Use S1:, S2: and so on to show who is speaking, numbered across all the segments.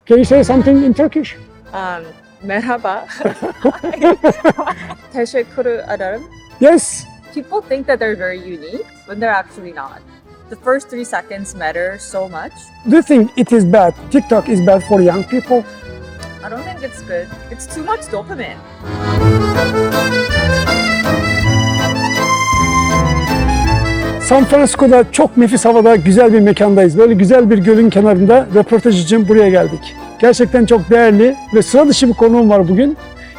S1: Can you say something in Turkish?
S2: Merhaba. Teşekkür ederim.
S1: Yes.
S2: People think that they're very unique when they're actually not. The first 3 seconds matter so much.
S1: Do you think it is bad? TikTok is bad for young people?
S2: I don't think it's good. It's too much dopamine.
S1: San Francisco'da çok nefis havada güzel bir mekandayız. Böyle güzel bir gölün kenarında röportaj için buraya geldik. Gerçekten çok değerli ve sıra dışı bir konuğum var bugün.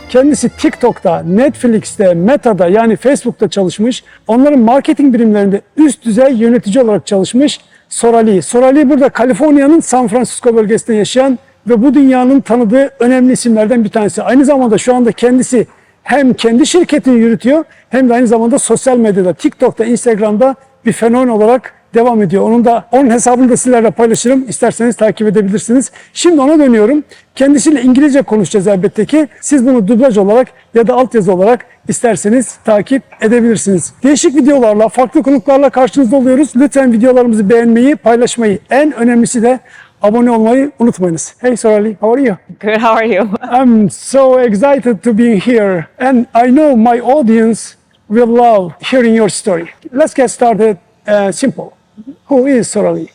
S1: Kendisi TikTok'ta, Netflix'te, Meta'da yani Facebook'ta çalışmış. Onların marketing birimlerinde üst düzey yönetici olarak çalışmış Sorali. Sorali burada Kaliforniya'nın San Francisco bölgesinde yaşayan ve bu dünyanın tanıdığı önemli isimlerden bir tanesi. Aynı zamanda şu anda kendisi hem kendi şirketini yürütüyor hem de aynı zamanda sosyal medyada, TikTok'ta, Instagram'da bir fenomen olarak devam ediyor. Onun hesabını da sizlerle paylaşırım. İsterseniz takip edebilirsiniz. Şimdi ona dönüyorum. Kendisiyle İngilizce konuşacağız elbette ki. Siz bunu dublaj olarak ya da altyazı olarak isterseniz takip edebilirsiniz. Değişik videolarla, farklı konuklarla karşınızda oluyoruz. Lütfen videolarımızı beğenmeyi, paylaşmayı, en önemlisi de abone olmayı unutmayınız. Hey Sorali, how are you?
S2: Good, how are you?
S1: I'm so excited to be here and I know my audience will love hearing your story. Let's get started simple. Who is Sorali?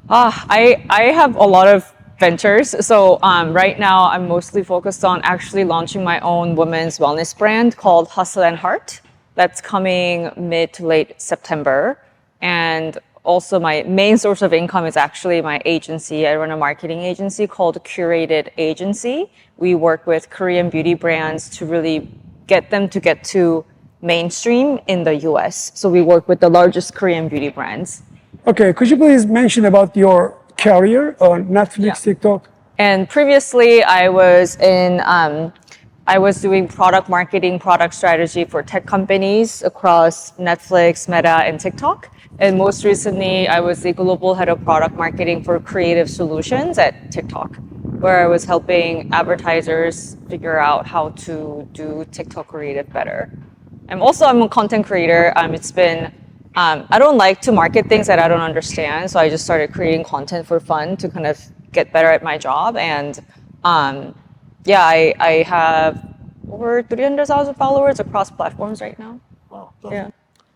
S2: I have a lot of ventures. So right now I'm mostly focused on actually launching my own women's wellness brand called Hustle and Heart. That's coming mid to late September. And also my main source of income is actually my agency. I run a marketing agency called Curated Agency. We work with Korean beauty brands to really get them to get to mainstream in the US. So we work with the largest Korean beauty brands.
S1: Okay, could you please mention about your career on Netflix,
S2: Yeah.
S1: TikTok?
S2: And previously I was doing product marketing, product strategy for tech companies across Netflix, Meta, and TikTok. And most recently, I was the global head of product marketing for creative solutions at TikTok, where I was helping advertisers figure out how to do TikTok creative better. I'm a content creator. I don't like to market things that I don't understand, so I just started creating content for fun to kind of get better at my job. And I have over 300,000 followers across platforms right now.
S1: Wow.
S2: Yeah.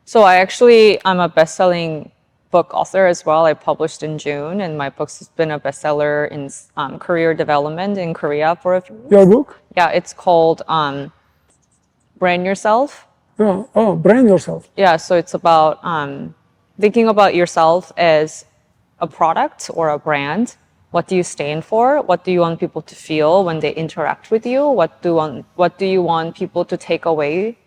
S2: So I'm a best-selling book author as well. I published in June, and my book's been a bestseller in career development in Korea for a few years.
S1: Your book?
S2: Yeah, it's called Brand Yourself.
S1: Brand yourself.
S2: Yeah, so it's about thinking about yourself as a product or a brand. What do you stand for? What do you want people to feel when they interact with you? What do you want people to take away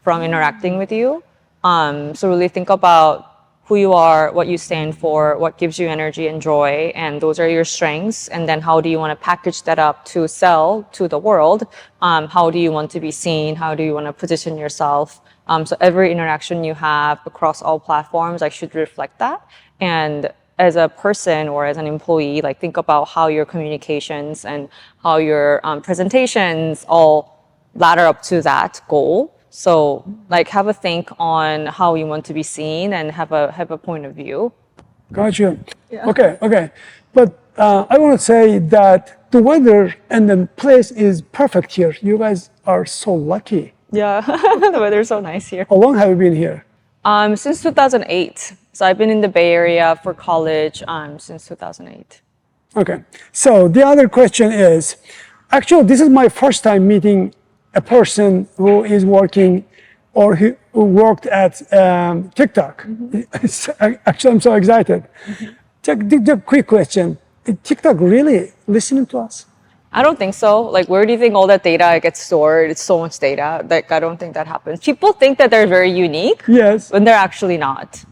S2: from interacting with you? So really think about who you are, what you stand for, what gives you energy and joy, and those are your strengths. And then how do you want to package that up to sell to the world? How do you want to be seen? How do you want to position yourself? So every interaction you have across all platforms, should reflect that. And as a person or as an employee, think about how your communications and how your presentations all ladder up to that goal. So have a think on how you want to be seen and have a point of view.
S1: Gotcha.
S2: Yeah.
S1: Okay. But I want to say that the weather and the place is perfect here. You guys are so lucky.
S2: Yeah, the weather's so nice here.
S1: How long have you been here?
S2: Since 2008. So I've been in the Bay Area for college since 2008.
S1: Okay. So the other question is, actually, this is my first time meeting a person who is working or who worked at TikTok. Actually, I'm so excited. The quick question, is TikTok really listening to us?
S2: I don't think so. Where do you think all that data gets stored? It's so much data. I don't think that happens. People think that they're very unique.
S1: Yes.
S2: When they're actually not.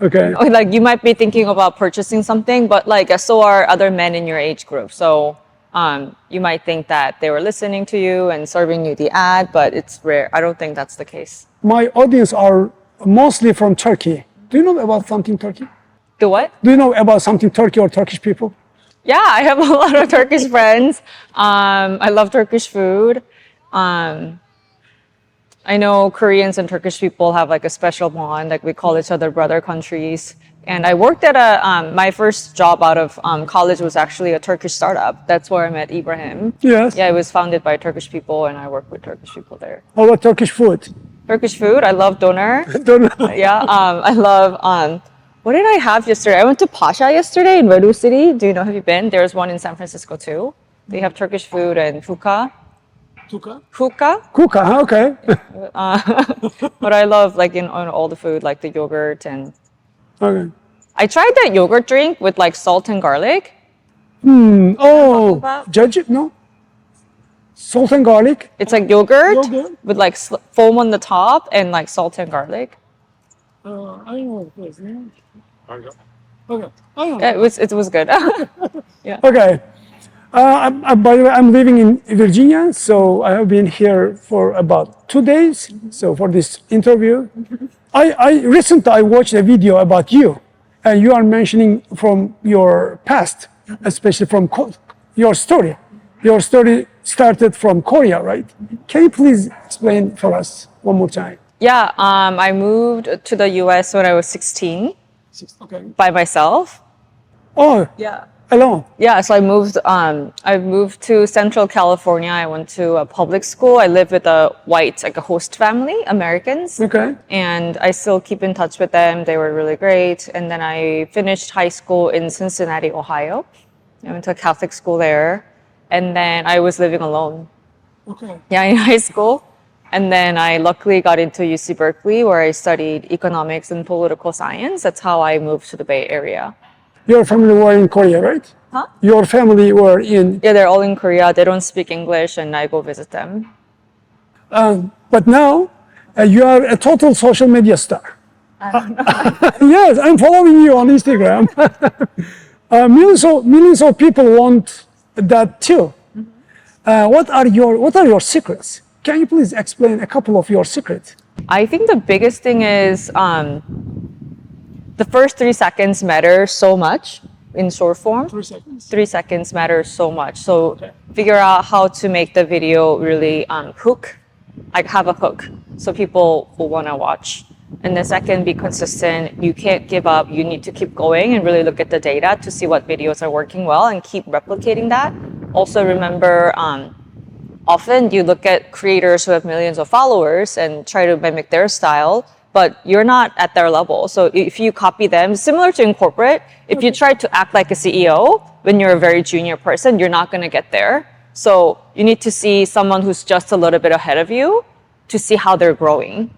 S1: Okay.
S2: You might be thinking about purchasing something, but so are other men in your age group. So you might think that they were listening to you and serving you the ad, but it's rare. I don't think that's the case.
S1: My audience are mostly from Turkey. Do you know about something Turkey?
S2: Do what?
S1: Do you know about something Turkey or Turkish people?
S2: Yeah, I have a lot of Turkish friends. I love Turkish food. I know Koreans and Turkish people have a special bond. We call each other brother countries. And I worked at my first job out of college was actually a Turkish startup. That's where I met Ibrahim.
S1: Yes.
S2: Yeah, it was founded by Turkish people, and I work with Turkish people there.
S1: How about Turkish food?
S2: Turkish food, I love doner.
S1: Don't know.
S2: Yeah, I love, what did I have yesterday? I went to Pasha yesterday in Redwood City. Do you know, have you been? There's one in San Francisco too. They have Turkish food and fuka. Fuka?
S1: Kuka, huh? Okay.
S2: But I love like in on all the food, like the yogurt and
S1: Okay.
S2: I tried that yogurt drink with like salt and garlic.
S1: Oh,
S2: about?
S1: judge it? No? Salt and garlic?
S2: It's like yogurt,
S1: Yogurt?
S2: with like foam on the top and like salt and garlic.
S1: I know what it is. Okay.
S2: Yeah, it was good.
S1: Okay. By the way, I'm living in Virginia, so I have been here for about 2 days. So for this interview, I recently watched a video about you, and you are mentioning from your past, especially from your story. Your story started from Korea, right? Can you please explain for us one more time?
S2: Yeah, I moved to the US when I was 16
S1: Okay.
S2: by myself.
S1: Oh,
S2: Yeah.
S1: alone.
S2: Yeah, so I moved to Central California. I went to a public school. I lived with a white, like a host family, Americans.
S1: Okay.
S2: And I still keep in touch with them. They were really great. And then I finished high school in Cincinnati, Ohio. I went to a Catholic school there. And then I was living alone.
S1: Okay.
S2: Yeah, in high school. And then I luckily got into UC Berkeley where I studied economics and political science. That's how I moved to the Bay Area.
S1: Your family were in Korea, right?
S2: Huh?
S1: Your family were in,
S2: Yeah, they're all in Korea. They don't speak English and I go visit them.
S1: but now you are a total social media star. Yes, I'm following you on Instagram. Millions of people want that too. What are your secrets? Can you please explain a couple of your secrets?
S2: I think the biggest thing is the first 3 seconds matter so much in short form.
S1: 3 seconds.
S2: 3 seconds matter so much. So figure out how to make the video really hook, like have a hook, so people will want to watch. And the second, be consistent. You can't give up. You need to keep going and really look at the data to see what videos are working well and keep replicating that. Also remember, often you look at creators who have millions of followers and try to mimic their style, but you're not at their level. So if you copy them, similar to in corporate, if you try to act like a CEO when you're a very junior person, you're not going to get there. So you need to see someone who's just a little bit ahead of you to see how they're growing.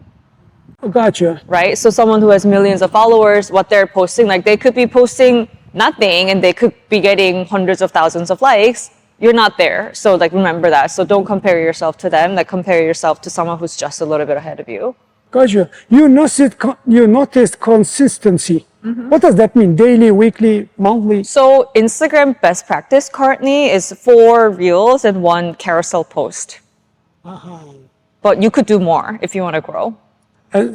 S1: Gotcha.
S2: Right? So someone who has millions of followers, what they're posting, like they could be posting nothing and they could be getting hundreds of thousands of likes. You're not there. So like remember that. So don't compare yourself to them. Like compare yourself to someone who's just a little bit ahead of you.
S1: Gotcha. You noticed consistency. What does that mean? Daily, weekly, monthly?
S2: So Instagram best practice currently is 4 reels and 1 carousel post. But you could do more if you want to grow.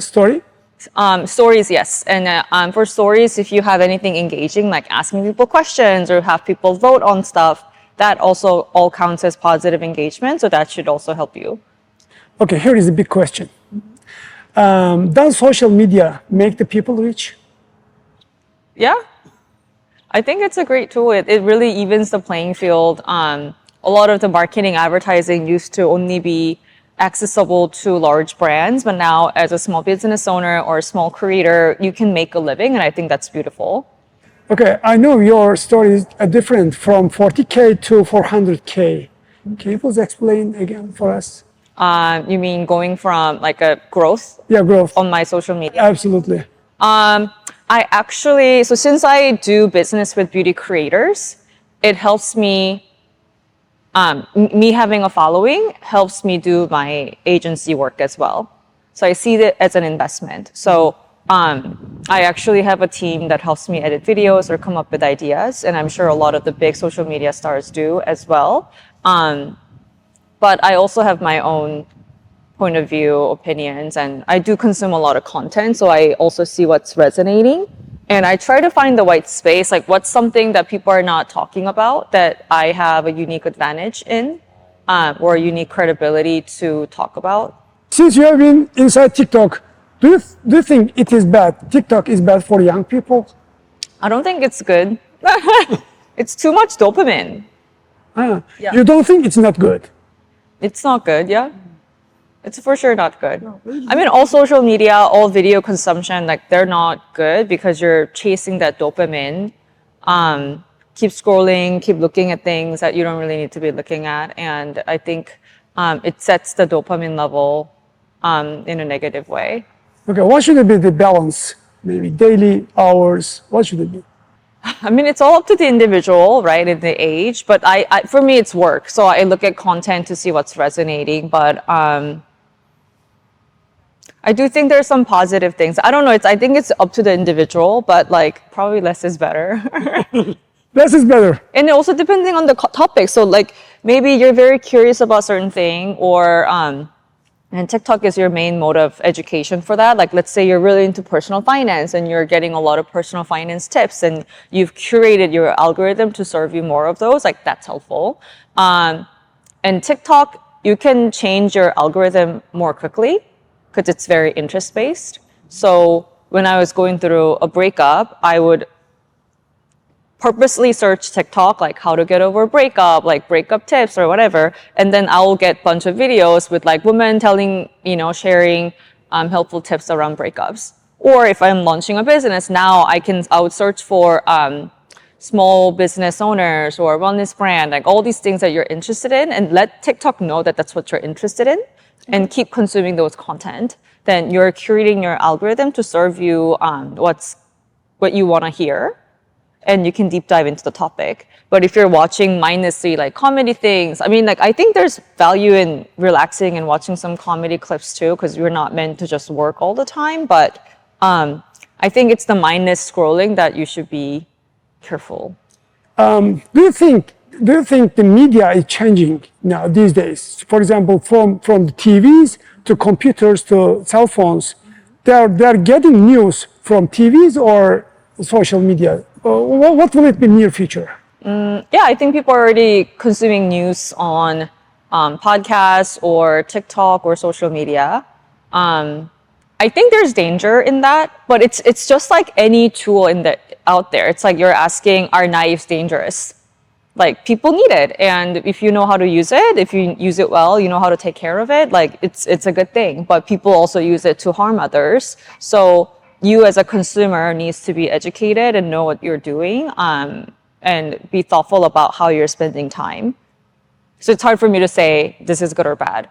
S1: Story?
S2: Stories, yes. And for stories, if you have anything engaging, like asking people questions or have people vote on stuff, that also all counts as positive engagement. So that should also help you.
S1: Okay, here is a big question. Does social media make the people rich?
S2: Yeah. I think it's a great tool. It really evens the playing field. A lot of the marketing advertising used to only be accessible to large brands, but now as a small business owner or a small creator, you can make a living, and I think that's beautiful.
S1: Okay, I know your story is different from 40K to 400K. Can you please explain again for us?
S2: You mean going from like a growth
S1: Yeah, growth.
S2: on my social media?
S1: Absolutely.
S2: So since I do business with beauty creators, it helps me, me having a following helps me do my agency work as well. So I see it as an investment. So I actually have a team that helps me edit videos or come up with ideas. And I'm sure a lot of the big social media stars do as well. But I also have my own point of view, opinions, and I do consume a lot of content. So I also see what's resonating. And I try to find the white space, like what's something that people are not talking about that I have a unique advantage in, or a unique credibility to talk about.
S1: Since you have been inside TikTok, do you think it is bad? TikTok is bad for young people?
S2: I don't think it's good. It's too much dopamine.
S1: Ah,
S2: Yeah.
S1: You don't think it's not good?
S2: It's not good, yeah? It's for sure not good. I mean, all social media, all video consumption, like they're not good because you're chasing that dopamine. Keep scrolling, keep looking at things that you don't really need to be looking at. And I think it sets the dopamine level in a negative way.
S1: Okay, what should be the balance? Maybe daily hours, what should it be?
S2: I mean, it's all up to the individual, right, and the age. But for me, it's work. So I look at content to see what's resonating. But I do think there's some positive things. I don't know. I think it's up to the individual, but like probably less is better.
S1: Less is better.
S2: And also depending on the topic. So like maybe you're very curious about certain thing, or and TikTok is your main mode of education for that. Like let's say you're really into personal finance and you're getting a lot of personal finance tips, and you've curated your algorithm to serve you more of those. Like that's helpful. And TikTok, you can change your algorithm more quickly because it's very interest based. So when I was going through a breakup, I would purposely search TikTok, like how to get over a breakup, like breakup tips or whatever. And then I will get a bunch of videos with like women telling, sharing helpful tips around breakups. Or if I'm launching a business now, I would search for small business owners or wellness brand, like all these things that you're interested in, and let TikTok know that that's what you're interested in, and keep consuming those content. Then you're curating your algorithm to serve you what you want to hear, and you can deep dive into the topic. But if you're watching mindlessly like comedy things, I mean, like I think there's value in relaxing and watching some comedy clips too, because you're not meant to just work all the time. But I think it's the mindless scrolling that you should be careful.
S1: Do you think the media is changing now these days? For example, from the TVs to computers to cell phones, they're getting news from TVs or social media. What will it be near future?
S2: Yeah, I think people are already consuming news on podcasts or TikTok or social media. I think there's danger in that, but it's just like any tool out there. It's like you're asking, are knives dangerous? Like people need it, and if you know how to use it, if you use it well, you know how to take care of it. Like it's a good thing. But people also use it to harm others. So you as a consumer needs to be educated and know what you're doing, and be thoughtful about how you're spending time. So it's hard for me to say this is good or bad.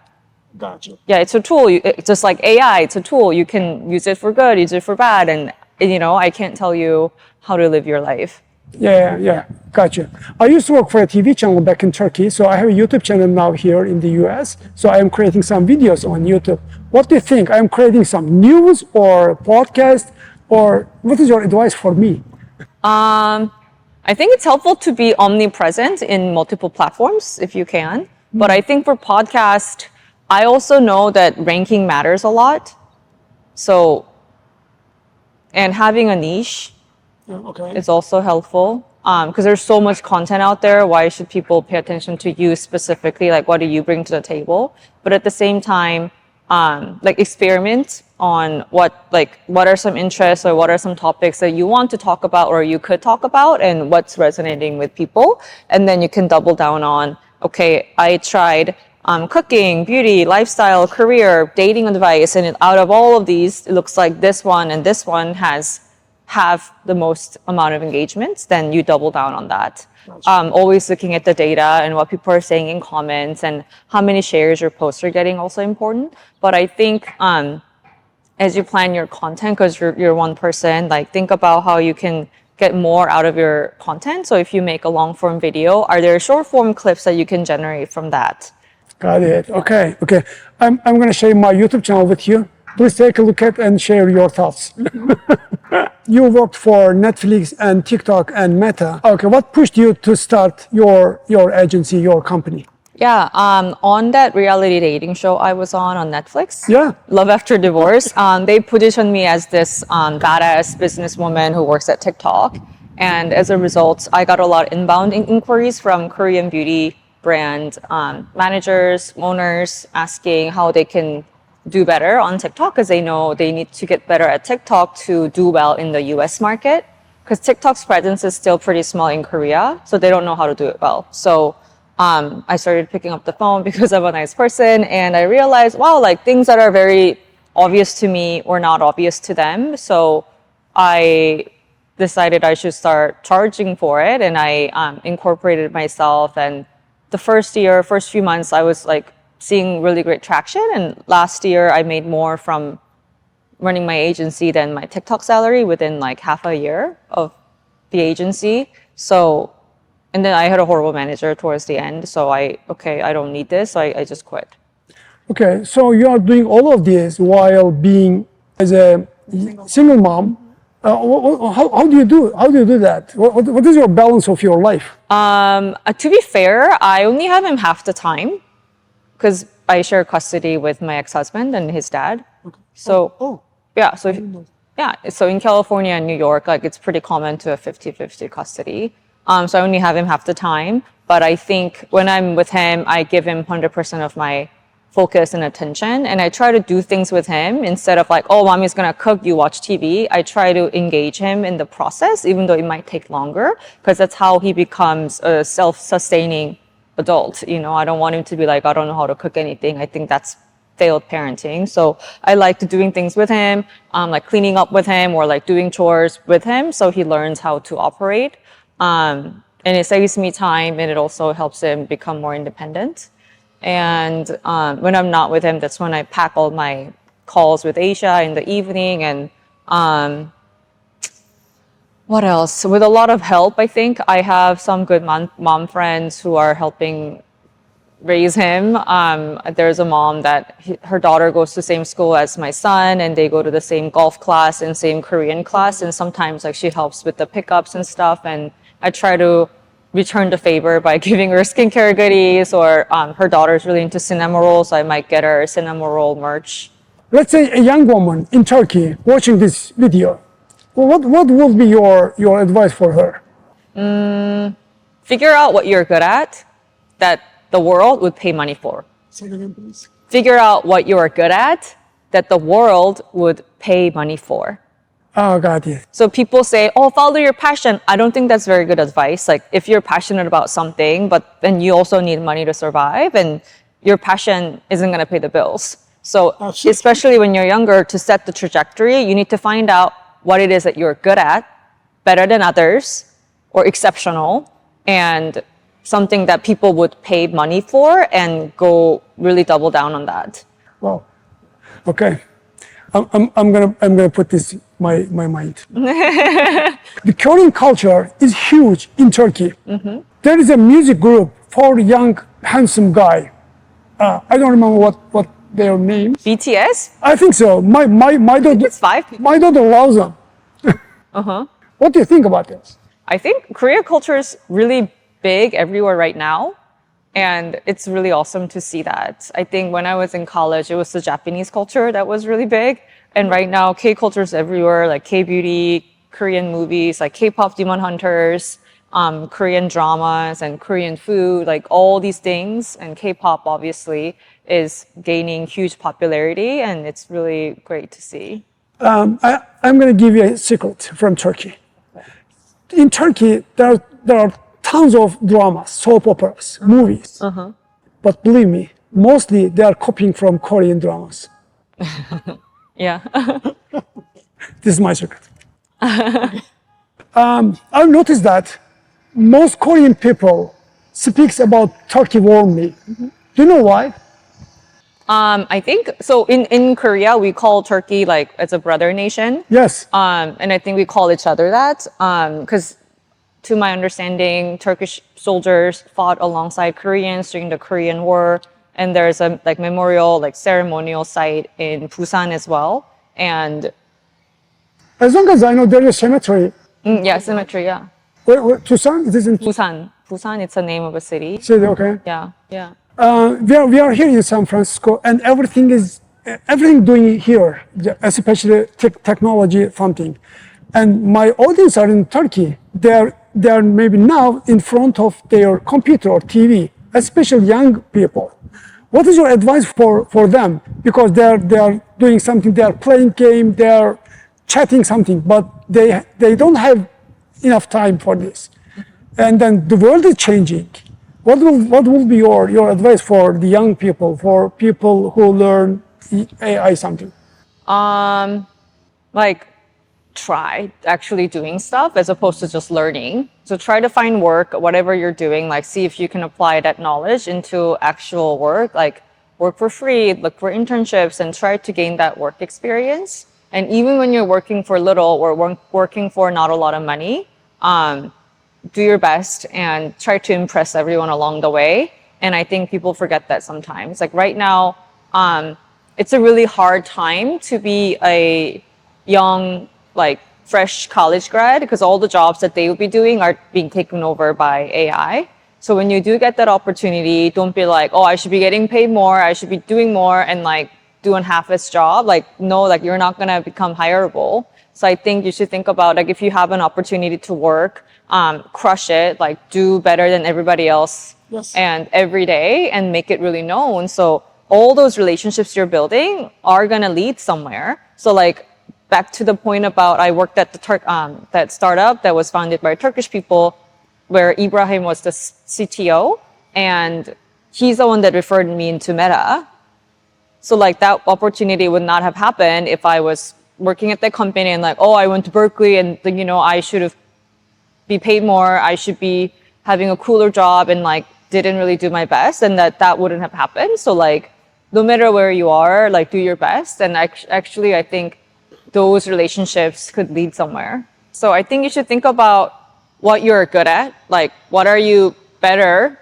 S1: Gotcha.
S2: Yeah, it's a tool. It's just like AI, it's a tool. You can use it for good, use it for bad, and I can't tell you how to live your life.
S1: Yeah. Gotcha. I used to work for a TV channel back in Turkey, so I have a YouTube channel now here in the US. So I am creating some videos on YouTube. What do you think? I am creating some news or podcast, or what is your advice for me?
S2: I think it's helpful to be omnipresent in multiple platforms if you can. But I think for podcast, I also know that ranking matters a lot. So, and having a niche
S1: Okay.
S2: is also helpful, because there's so much content out there. Why should people pay attention to you specifically? Like, what do you bring to the table? But at the same time, like experiment on what are some interests or what are some topics that you want to talk about or you could talk about, and what's resonating with people. And then you can double down on, okay, I tried cooking, beauty, lifestyle, career, dating advice, and out of all of these, it looks like this one and this one have the most amount of engagements. Then you double down on that. Always looking at the data and what people are saying in comments and how many shares your posts are getting, also important. But I think as you plan your content, because you're one person, like think about how you can get more out of your content. So if you make a long form video, are there short form clips that you can generate from that?
S1: Got it. Okay. I'm going to share my YouTube channel with you. Please take a look at and share your thoughts. You worked for Netflix and TikTok and Meta. Okay, what pushed you to start your agency, your company?
S2: Yeah, on that reality dating show I was on Netflix,
S1: Yeah.
S2: Love After Divorce, they positioned me as this badass businesswoman who works at TikTok. And as a result, I got a lot of inbound inquiries from Korean beauty brand managers, owners, asking how they can do better on TikTok, because they know they need to get better at TikTok to do well in the US market. because TikTok's presence is still pretty small in Korea, so they don't know how to do it well. So I started picking up the phone because I'm a nice person, and I realized, wow, like things that are very obvious to me were not obvious to them. So I decided I should start charging for it, and I incorporated myself. And the first few months, I was like seeing really great traction. And last year, I made more from running my agency than my TikTok salary within like half a year of the agency. So, and then I had a horrible manager towards the end. So I don't need this. So I just quit.
S1: Okay, so you are doing all of this while being as a single mom. How do you do that? What is your balance of your life?
S2: To be fair, I only have him half the time because I share custody with my ex-husband and his dad. So, yeah, so in California and New York, like it's pretty common to have 50-50 custody. So I only have him half the time. But I think when I'm with him, I give him 100% of my focus and attention. And I try to do things with him instead of like, oh, mommy's gonna cook, you watch TV. I try to engage him in the process, even though it might take longer, because that's how he becomes a self-sustaining adult. You know, I don't want him to be like, I don't know how to cook anything. I think that's failed parenting. So I like to doing things with him, like cleaning up with him or like doing chores with him. So he learns how to operate. And it saves me time, and it also helps him become more independent. And when I'm not with him, that's when I pack all my calls with Asia in the evening. And what else? With a lot of help, I think I have some good mom friends who are helping raise him. There's a mom that her daughter goes to the same school as my son, and they go to the same golf class and same Korean class. And sometimes like she helps with the pickups and stuff. And I try to return the favor by giving her skincare goodies, or her daughter's really into cinema rolls, so I might get her cinema roll merch.
S1: Let's say a young woman in Turkey watching this video. What would be your advice for her?
S2: Figure out what you're good at that the world would pay money for.
S1: Say it again, please.
S2: Figure out what you are good at that the world would pay money for.
S1: Oh, got it.
S2: So people say, oh, follow your passion. I don't think that's very good advice. Like if you're passionate about something, but then you also need money to survive, and your passion isn't going to pay the bills. So especially when you're younger, to set the trajectory, you need to find out what it is that you're good at, better than others, or exceptional, and something that people would pay money for, and go really double down on that.
S1: Wow. Okay. I'm gonna put this in my mind. The Korean culture is huge in Turkey. Mm-hmm. There is a music group for young handsome guy. I don't remember what their name.
S2: BTS?
S1: I think so. My daughter.
S2: It's 5 people.
S1: My daughter loves them. What do you think about this?
S2: I think Korea culture is really big everywhere right now. And it's really awesome to see that. I think when I was in college, it was the Japanese culture that was really big. And right now, K-culture is everywhere, like K-beauty, Korean movies, like K-pop Demon Hunters, Korean dramas, and Korean food, like all these things. And K-pop, obviously, is gaining huge popularity. And it's really great to see.
S1: I'm going to give you a secret from Turkey. In Turkey, there are tons of dramas, soap operas, movies. But believe me, mostly they are copying from Korean dramas.
S2: Yeah.
S1: This is my secret. I've noticed that most Korean people speaks about Turkey warmly. Do you know why?
S2: I think, so in Korea, we call Turkey like, it's a brother nation.
S1: Yes.
S2: And I think we call each other that. Because to my understanding, Turkish soldiers fought alongside Koreans during the Korean War. And there's a like memorial, like ceremonial site in Busan as well. And
S1: As long as I know, there is a cemetery.
S2: yeah, cemetery, yeah.
S1: Where Tucson? It is in
S2: Busan. Busan, it's the name of a city.
S1: City, okay.
S2: Yeah, yeah.
S1: We are here in San Francisco, and everything doing here, especially technology funding. And my audience are in Turkey. They are maybe now in front of their computer or TV, especially young people. What is your advice for them? Because they are doing something, they are playing game, they are chatting something, but they don't have enough time for this. And then the world is changing. What will be your advice for the young people, for people who learn AI something?
S2: Like try actually doing stuff as opposed to just learning. So try to find work, whatever you're doing, like see if you can apply that knowledge into actual work, like work for free, look for internships and try to gain that work experience. And even when you're working for little or working for not a lot of money, do your best and try to impress everyone along the way. And I think people forget that sometimes. Like right now, it's a really hard time to be a young, like fresh college grad because all the jobs that they would be doing are being taken over by AI. So when you do get that opportunity, don't be like, oh, I should be getting paid more, I should be doing more and like doing half-assed job. Like, no, like you're not gonna become hireable. So I think you should think about like if you have an opportunity to work, crush it, like do better than everybody else and every day and make it really known. So all those relationships you're building are gonna lead somewhere. So like back to the point about I worked at the that startup that was founded by Turkish people where Ibrahim was the CTO and he's the one that referred me into Meta. So like that opportunity would not have happened if I was working at that company and like, oh, I went to Berkeley and you know, I should have be paid more, I should be having a cooler job and like didn't really do my best and that wouldn't have happened. So like no matter where you are, like do your best. And actually I think those relationships could lead somewhere. So I think you should think about what you're good at, like what are you better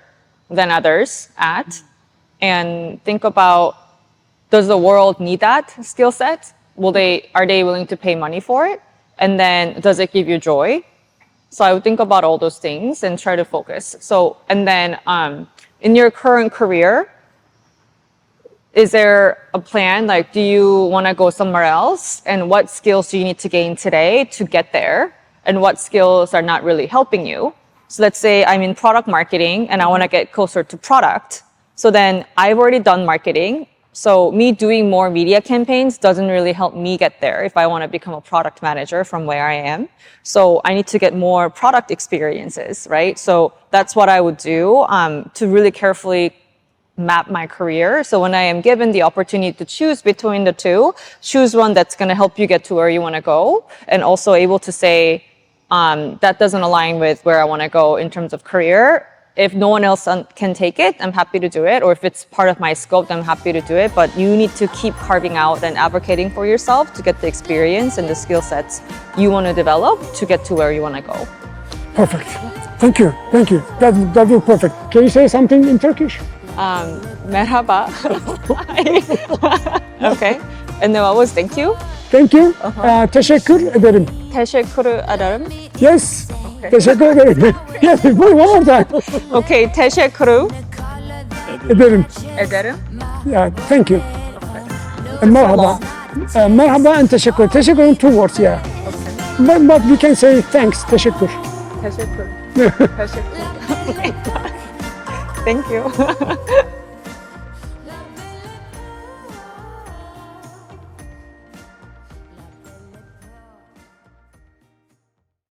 S2: than others at, and think about, does the world need that skill set? Are they willing to pay money for it? And then does it give you joy? So I would think about all those things and try to focus. So, and then in your current career, is there a plan? Like, do you want to go somewhere else? And what skills do you need to gain today to get there? And what skills are not really helping you? So let's say I'm in product marketing and I want to get closer to product. So then I've already done marketing. So me doing more media campaigns doesn't really help me get there if I want to become a product manager from where I am. So I need to get more product experiences, right? So that's what I would do to really carefully map my career. So when I am given the opportunity to choose between the two, choose one that's going to help you get to where you want to go and also able to say that doesn't align with where I want to go in terms of career. If no one else can take it, I'm happy to do it. Or if it's part of my scope, I'm happy to do it. But you need to keep carving out and advocating for yourself to get the experience and the skill sets you want to develop to get to where you want to go.
S1: Perfect. Thank you. Thank you. That was perfect. Can you say something in Turkish?
S2: Merhaba. Okay. And then what was thank you?
S1: Thank you. Teşekkür ederim.
S2: Teşekkür ederim.
S1: Yes. Teşekkür ederim. Yes, one more time.
S2: Okay, teşekkür
S1: Ederim.
S2: ederim.
S1: Yeah, thank you. Merhaba. Merhaba and teşekkür. Teşekkür in two words, yeah. Okay. But we can say thanks, teşekkür.
S2: Teşekkür. Teşekkür. Thank you.